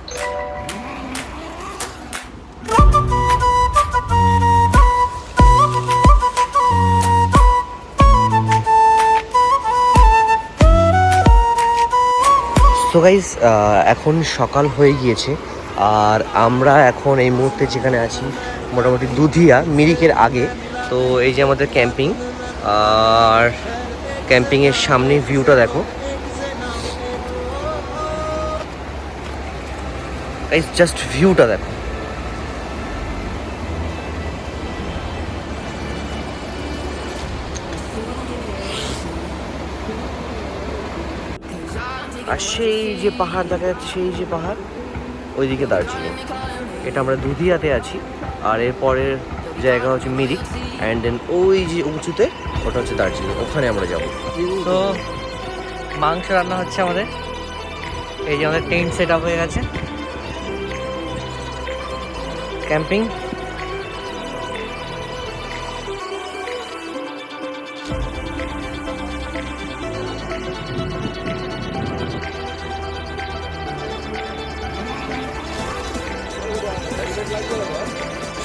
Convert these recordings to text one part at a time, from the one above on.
So guys, এখন সকাল হয়ে গিয়েছে আর আমরা এখন এই মুহূর্তে যেখানে আছি মোটামুটি দুধিয়া মিরিকের আগে। তো এই যে আমাদের ক্যাম্পিং, আর ক্যাম্পিংয়ের সামনে ভিউটা দেখো গাইস, জাস্ট ভিউটা দেখো। আর সেই যে পাহাড় দেখা যাচ্ছে, সেই যে পাহাড়, ওইদিকে দার্জিলিং। এটা আমরা দুধিয়াতে আছি আর এর পরের জায়গা হচ্ছে মিরিক, অ্যান্ড দেন ওই যে উঁচুতে ওটা হচ্ছে দার্জিলিং, ওখানে আমরা যাবো। তো মাংস রান্না হচ্ছে আমাদের। এই যে আমাদের টেন্ট সেট আপ হয়ে গেছে। ক্যাম্পিং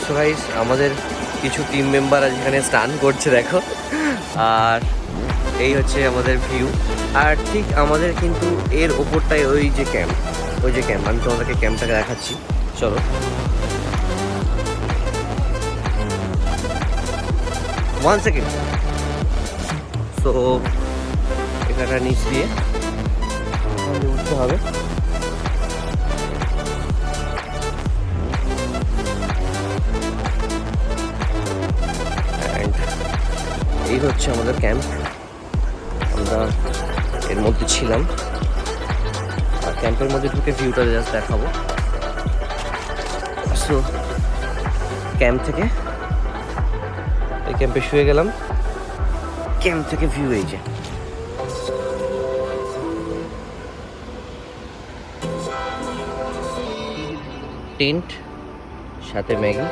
সো গাইস, আমাদের কিছু টিম মেম্বার আজ এখানে স্নান করছে দেখো। আর এই হচ্ছে আমাদের ভিউ। আর ঠিক আমাদের কিন্তু এর ওপরটাই ওই যে ক্যাম্প, ওই যে ক্যাম্প। আমি তোমাদেরকে ক্যাম্পটাকে দেখাচ্ছি, চলো। One second. সো এখানটা নিচ দিয়ে উঠতে হবে। এই হচ্ছে আমাদের ক্যাম্প, আমরা এর মধ্যে ছিলাম। আর ক্যাম্পের মধ্যে ঢুকে ভিউটা জাস্ট দেখাবো। সো ক্যাম্প থেকে, এই ক্যাম্পে শুয়ে গেলাম, ক্যাম্প থেকে ভিউ এই যে। টেন্ট, সাথে ম্যাগি,